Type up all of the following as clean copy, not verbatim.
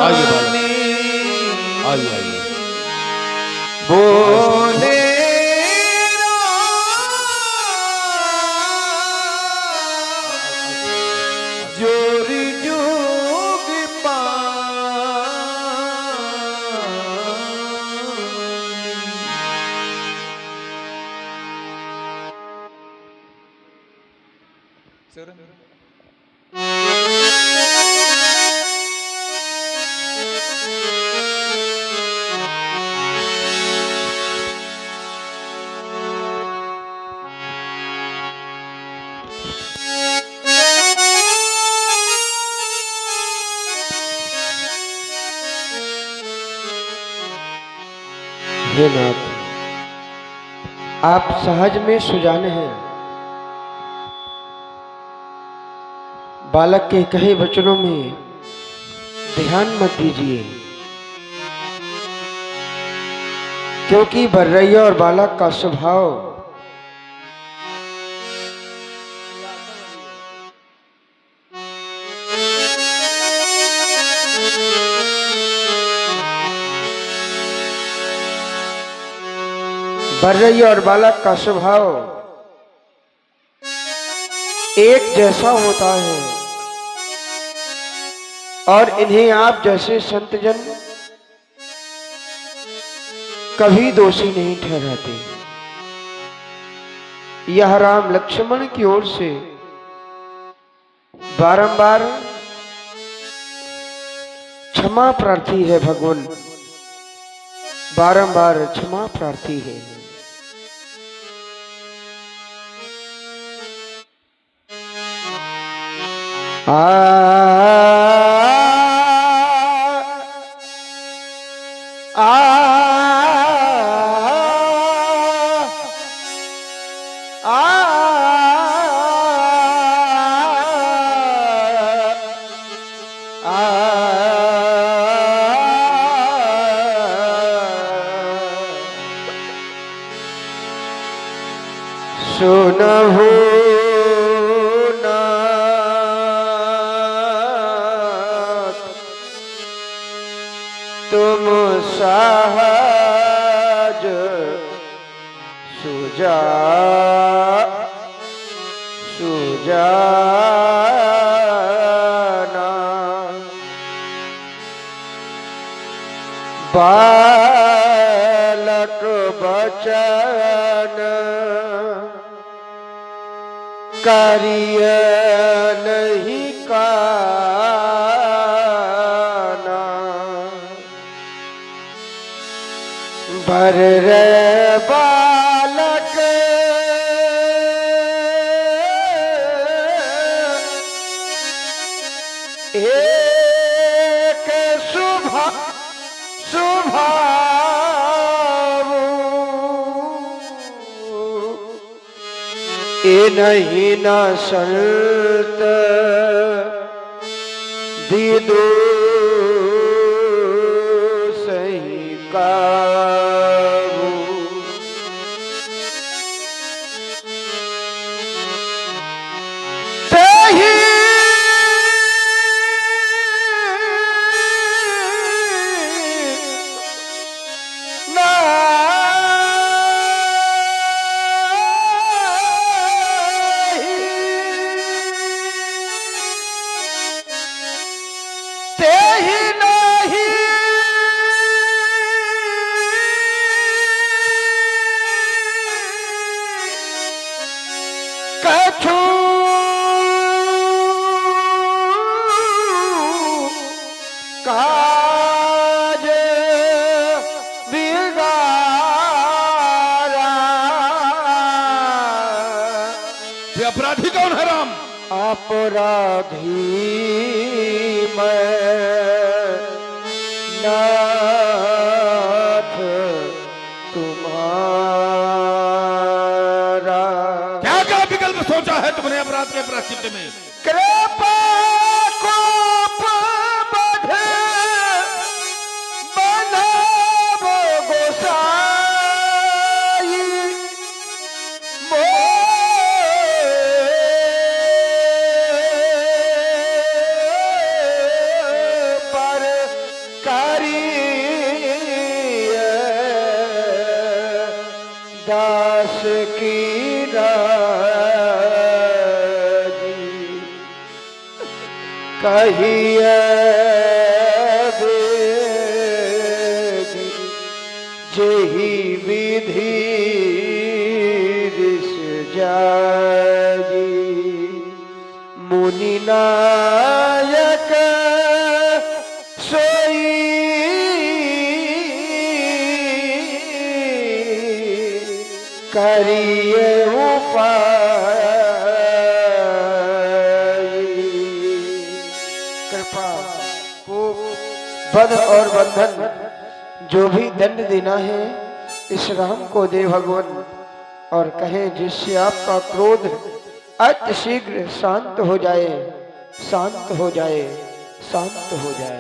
आइए बाबा, आइए आइए। बोले जोरी जोग हे नाथ, आप सहज में सुजाने हैं। बालक के कहे वचनों में ध्यान मत दीजिए, क्योंकि बर्रैया और बालक का स्वभाव बर्रैया और बालक का स्वभाव एक जैसा होता है, और इन्हें आप जैसे संतजन कभी दोषी नहीं ठहराते। यह राम लक्ष्मण की ओर से बारंबार क्षमा प्रार्थी है। भगवान बारंबार क्षमा प्रार्थी है। सुनहु तुम सहज सुजाना, बालक बचन करिय नहीं काना, बर रे बालक एक स्वभाव ए नहीं न संत दीदो सही का काज बिगाड़ा। ये अपराधी कौन है राम? अपराधी मैं नाथ तुम्हारा। क्या क्या विकल्प सोचा है तुमने अपराध के प्रायश्चित में? कृपा कोप बधे बनावो गोसाई, पर दास की राजी कहिए बेगी जेहि विधि ऋष जागी मुनि नायक सोई करिए उपाय कृपा को बध और बंधन जो भी दंड देना है इस राम को दे भगवान और कहें जिससे आपका क्रोध अति शीघ्र शांत हो जाए शांत हो जाए शांत हो जाए।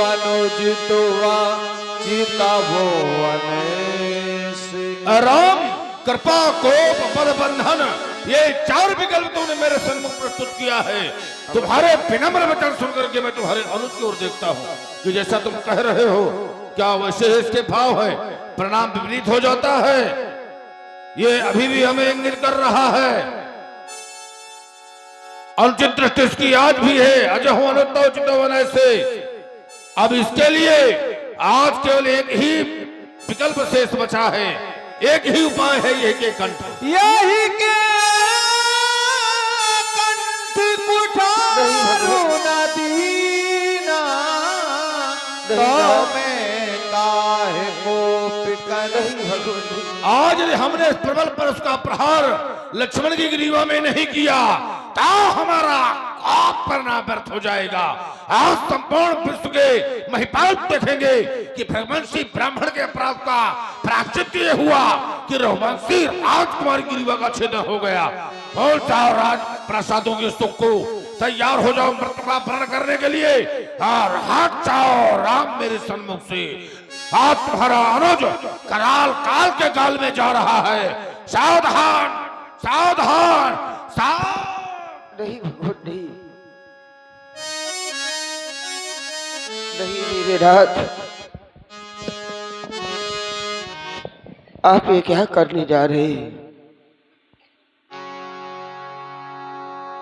अनुज तो चितावो राम कृपा कोप बल बंधन ये चार विकल्प तूने मेरे सन्मुख प्रस्तुत किया है। तुम्हारे विनम्र वचन सुनकर के मैं तुम्हारे अनुज की ओर देखता हूँ कि जैसा तुम कह रहे हो क्या वैसे इसके भाव है। प्रणाम विपरीत हो जाता है, ये अभी भी हमें इंगित कर रहा है। अनुचित दृष्टि इसकी आज भी है। अजय हो अनुचित से अब इसके लिए आज केवल एक ही विकल्प शेष बचा है, एक ही उपाय है, यही के कंठ। यही के कंठ कुठारो न दीना तो मैं काहे को पिकर। आज हमने इस प्रबल पर उसका प्रहार लक्ष्मण की ग्रीवा में नहीं किया ता हमारा आप करना व्यर्थ हो जाएगा। आज संपूर्ण विश्व के महिपाल देखेंगे कि भगवंशी ब्राह्मण के अपराध का प्रायश्चित ये हुआ कि रघुवंशी राजकुमारी की ग्रीवा का छेदन हो गया। बोल जाओ राज प्रसादों के सुख को, तैयार हो जाओ मृत्यु का वर्ण करने के लिए और हाथ जाओ राम मेरे सन्मुख से। आज तुम्हारा अनुज कराल काल के गाल में जा रहा है। सावधान सावधान सावधान। नहीं भगवान नहीं नहीं मेरे नाथ आप ये क्या करने जा रहे हैं।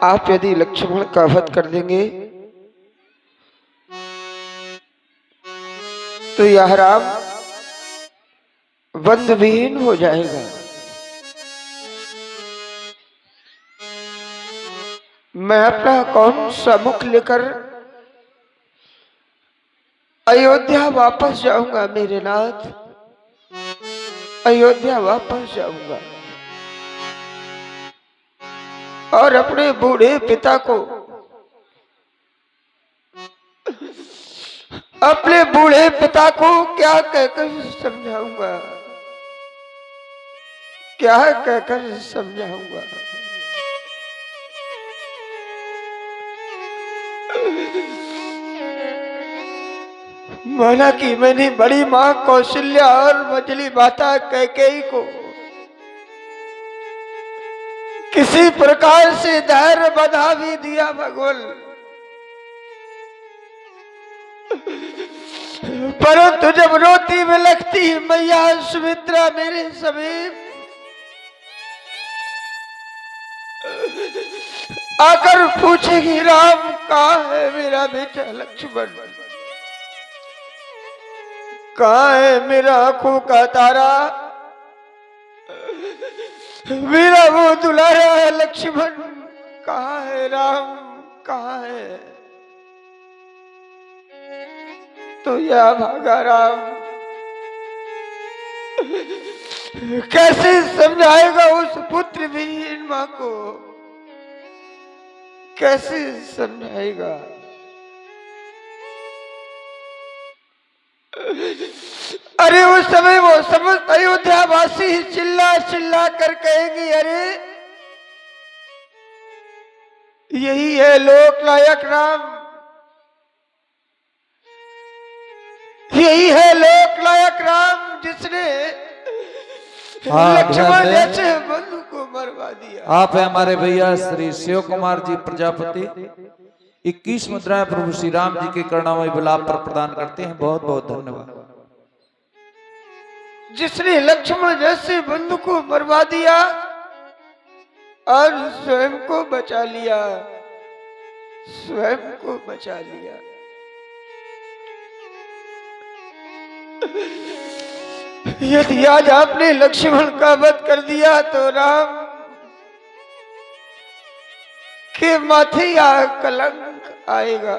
आप यदि लक्ष्मण का वध कर देंगे तो यह राम बंध विहीन हो जाएगा। मैं अपना कौन सा मुख लेकर अयोध्या वापस जाऊंगा मेरे नाथ, अयोध्या वापस जाऊंगा और अपने बूढ़े पिता को क्या कहकर समझाऊंगा, क्या कहकर समझाऊंगा। माना कि मैंने बड़ी मां कौशल्या और मझली माता कैकेयी को किसी प्रकार से धैर्य बंधा भी दिया भगवान, परंतु जब रोती बिलखती मैया सुमित्रा मेरे समीप आकर पूछेगी राम कहाँ है मेरा बेटा लक्ष्मण, कहाँ है मेरा आंखों का तारा, मेरा वो दुलारा है लक्ष्मण कहाँ है, राम कहाँ है। तो या भागा राम कैसे समझाएगा उस पुत्र विहीन मां को, कैसे समझाएगा। अरे उस समय वो समस्त अयोध्या वासी चिल्ला चिल्ला कर कहेंगे अरे यही है लोक नायक राम, यही है लोक नायक राम जिसने हाँ, लक्ष्मण ध्यान दें। जैसे बंधु को मरवा दिया। आप है हमारे भैया श्री शिव कुमार जी प्रजापति 21 मुद्राएं प्रभु श्री राम जी के करुणामय विलाप पर प्रदान करते हैं। बहुत बहुत धन्यवाद। जिसने लक्ष्मण जैसे बंधु को मरवा दिया और स्वयं को बचा लिया, स्वयं को बचा लिया। यदि आज आपने लक्ष्मण का वध कर दिया तो राम के माथे या कलंक आएगा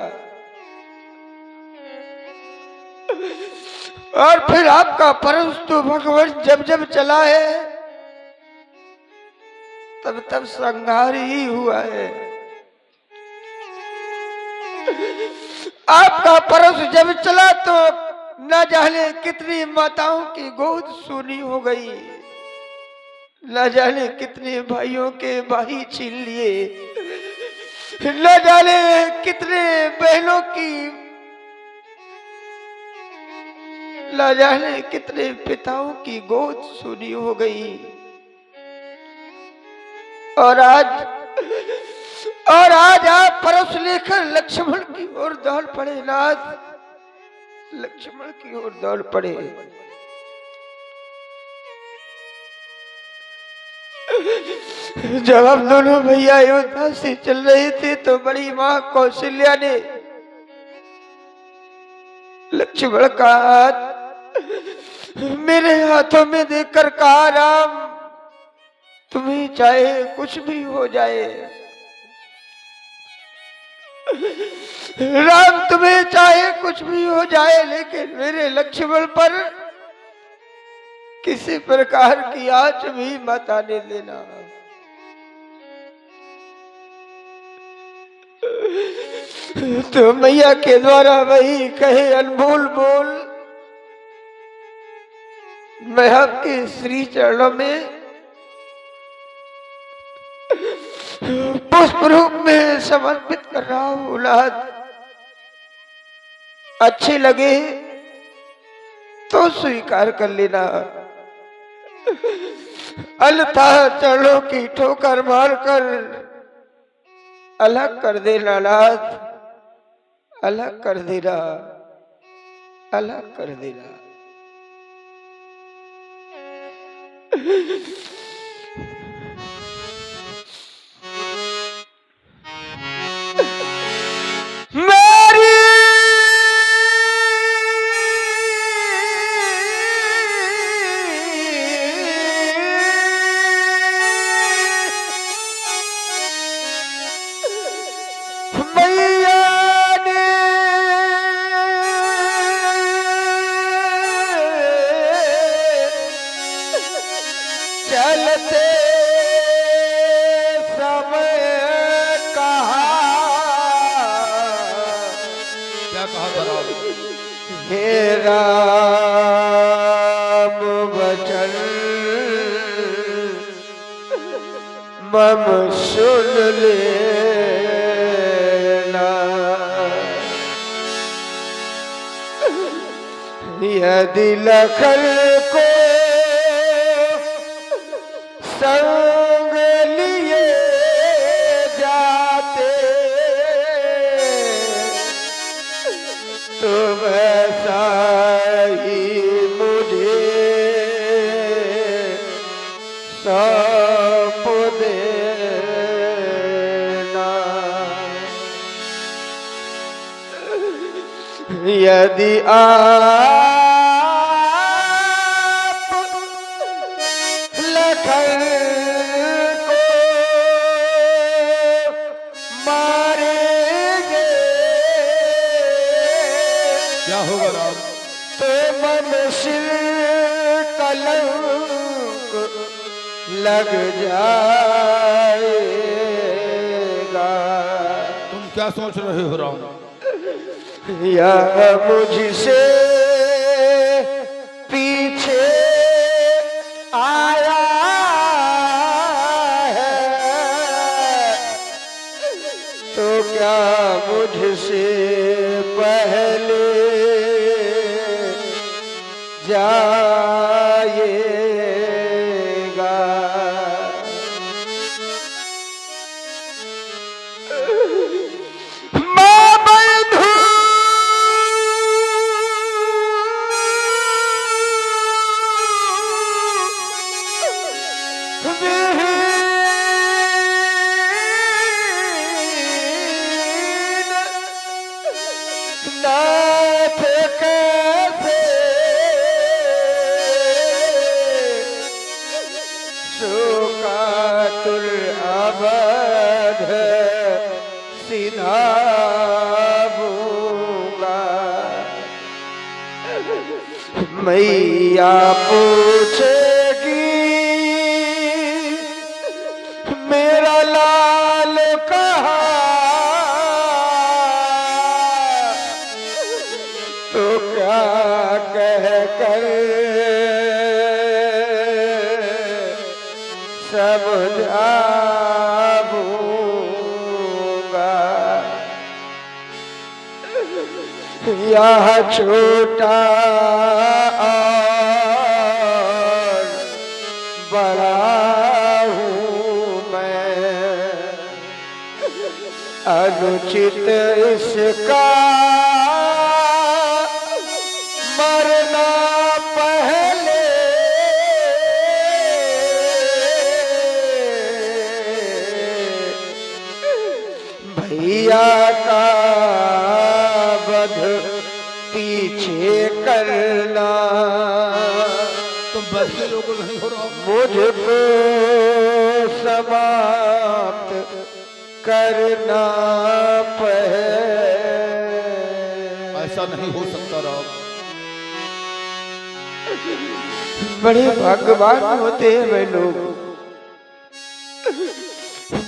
और फिर आपका परम तो भगवान जब जब चला है तब तब संहार ही हुआ है। आपका परस जब चला तो न जाने कितनी माताओं की गोद सूनी हो गई, न जाने कितने भाइयों के भाई छीन लिए, न जाने कितने बहनों की, न जाने कितने पिताओं की गोद सूनी हो गई। और आज आप परस लेकर लक्ष्मण की ओर दौड़ पड़े। नाथ, लक्ष्मण की ओर दौड़ पड़े। जब हम दोनों भैया अयोध्या से चल रहे थे तो बड़ी मां कौशल्या ने लक्ष्मण का हाथ मेरे हाथों में देकर कहा, राम तुम्हें चाहे कुछ भी हो जाए, राम तुम्हें चाहे कुछ भी हो जाए, लेकिन मेरे लक्ष्मण पर किसी प्रकार की आंच भी मत आने देना। तो मैया के द्वारा वही कहे अनमोल बोल मैं आपके श्री चरणों में पुष्प रूप में समर्पित कर रहा हूं। औलाद अच्छे लगे तो स्वीकार कर लेना, अन्यथा चरणों की ठोकर मारकर अलग कर देना। नाथ, अलग कर देना, अलग कर देना। चलते समय कहा, क्या कहा था राम? हे राम वचन मम सुन लेना, यदि लखन को संग लिए जाते तो वैसा ही मुझे सौंप देना। यदि आप लखन को मारेंगे क्या होगा राम? तो मम सिर कलंक लग जाएगा। तुम क्या सोच रहे हो राम? या मुझसे पीछे आया है तो क्या मुझसे पहले जाएगा। मैया पूछेगी मेरा लाल कहाँ, तो क्या कह कर समझाऊंगा। यह छोटा और बड़ा हूँ मैं, अनुचित इसका मरना पहले, भैया का वध पीछे करना, तुम वैसे लोग नहीं हो रहा। मुझको समाप्त करना पहले। ऐसा नहीं हो सकता राम। बड़े भाग्यवान होते हैं वे लोग,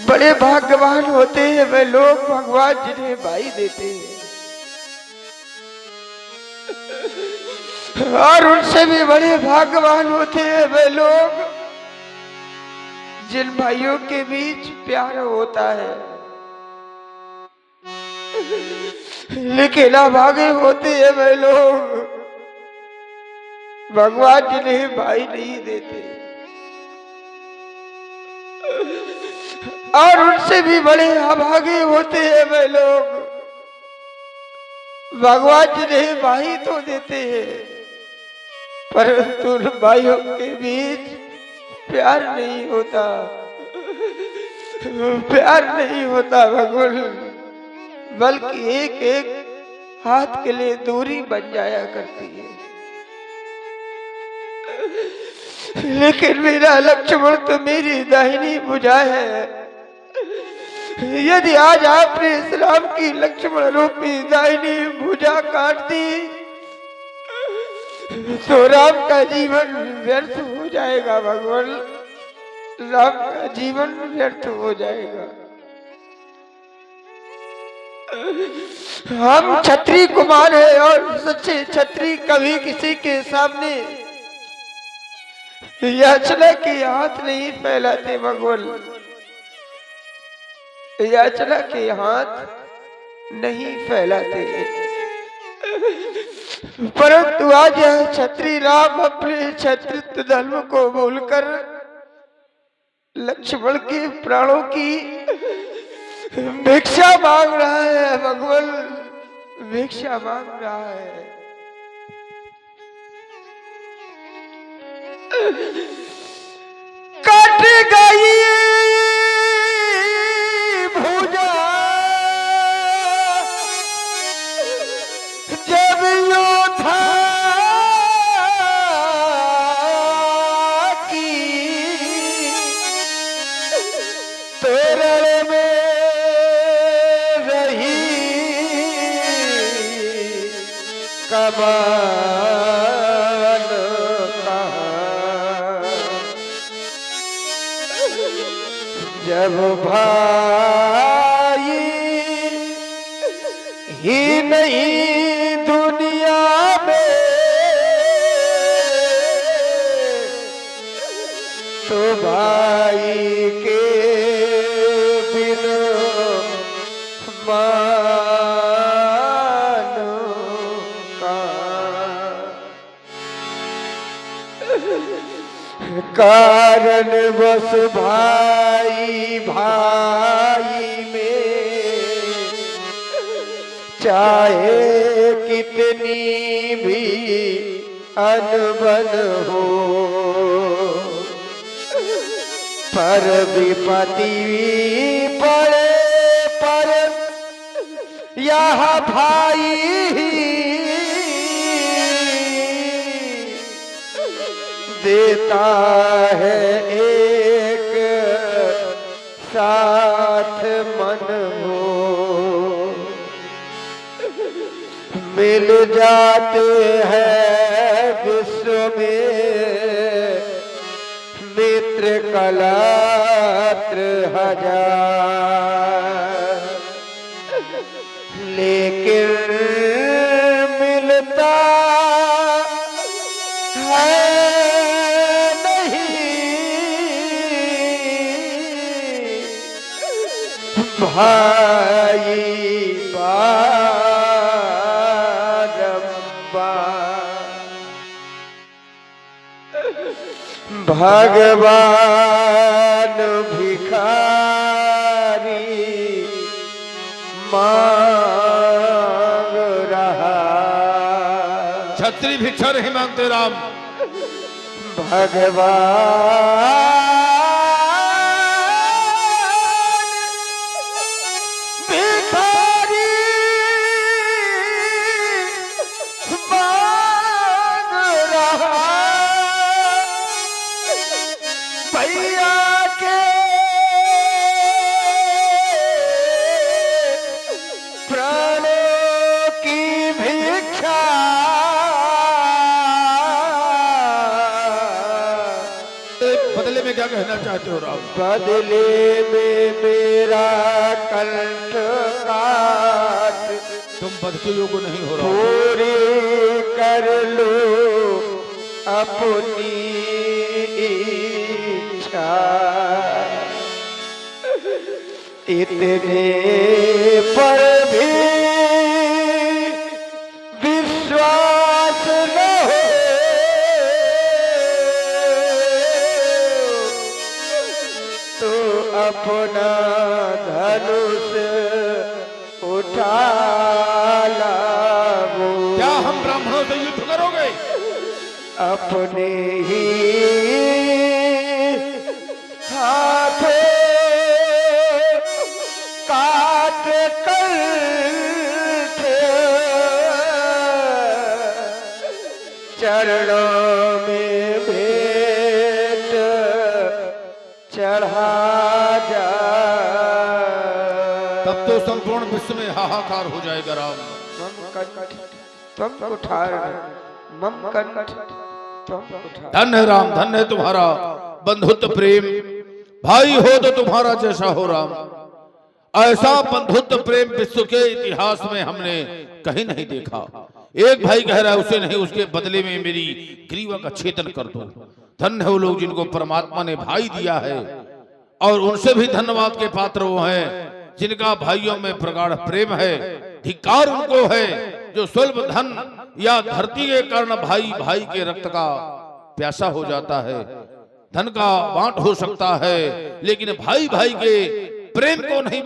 बड़े भाग्यवान होते हैं वे लोग भगवान जिन्हें भाई देते हैं, और उनसे भी बड़े भाग्यवान होते हैं वे लोग जिन भाइयों के बीच प्यार होता है, लेकिन अभागे होते हैं वे लोग भगवान जिन्हें भाई नहीं देते, और उनसे भी बड़े अभागे होते हैं वे लोग भगवान जिन्हें भाई तो देते हैं, परंतु उन भाइयों के बीच प्यार नहीं होता, प्यार नहीं होता भगवान, बल्कि एक एक हाथ के लिए दूरी बन जाया करती है। लेकिन मेरा लक्ष्मण तो मेरी दाहिनी भुजा है, यदि आज आपने इस राम की लक्ष्मण रूपी दाहिनी भुजा काट दी तो राम का जीवन व्यर्थ हो जाएगा भगवान, राम का जीवन व्यर्थ हो जाएगा। हम क्षत्रिय कुमार हैं और सच्चे क्षत्रिय कभी किसी के सामने याचना के हाथ नहीं फैलाते भगवान, याचना के हाथ नहीं फैलाते, परंतु आज यह क्षत्रिय राम अपने क्षत्रित्व धर्म को भूलकर लक्ष्मण के प्राणों की भिक्षा मांग रहा है भगवान, भिक्षा मांग रहा है। कट गई भुजा जब योद्धा की, तेरे में रही कमान कहाँ, जब भाई ही नहीं दुनिया में तो भाई के बिन मान का, कारण बस भाई भाई में चाहे कितनी भी अनबन हो, पर विपत्ति पड़े पर यह भाई देता है एक साथ मन हो। मिल जाते हैं विश्व में मित्र कलत्र हजार, लेकिन मिलता है नहीं भाई भगवान भिखारी मांग रहा, छत्री भिक्षा नहीं मांगते राम। भगवान भिखारी मांग रहा, भैया के प्राणों की भिक्षा, बदले में क्या कहना चाहते हो राम? बदले में मेरा कंठ काट तुम बदके योग्य नहीं हो रहा। पूरी कर लो अपनी इच्छा, इतने पर भी विश्वास न हो तो अपना धनुष उठा लाओ। क्या हम ब्राह्मणों से युद्ध करोगे? अपने ही हाथों काट कर चरणों में भेंट चढ़ा जा। तब तो संपूर्ण विश्व में हाहाकार हो जाएगा राम। मम कंठ त्वं कुठार, मम कंठ त्वं कुठार। धन्य है राम, धन्य है तुम्हारा बंधुत्व प्रेम। भाई हो तो तुम्हारा जैसा हो राम। ऐसा बंधुत्व प्रेम विश्व के इतिहास में हमने कहीं नहीं देखा। एक भाई कह रहा है उसे नहीं, उसके बदले में मेरी ग्रीवा का छेदन कर दो। धन्य है वो लोग जिनको परमात्मा ने भाई दिया है, और उनसे भी धन्यवाद के पात्र वो हैं जिनका भाइयों में प्रगाढ़ प्रेम है। धिक्कार उनको है जो सुलभ धन या धरती के कारण भाई भाई के रक्त का प्यासा हो जाता है। धन का बांट हो सकता है, लेकिन भाई भाई के प्रेम को नहीं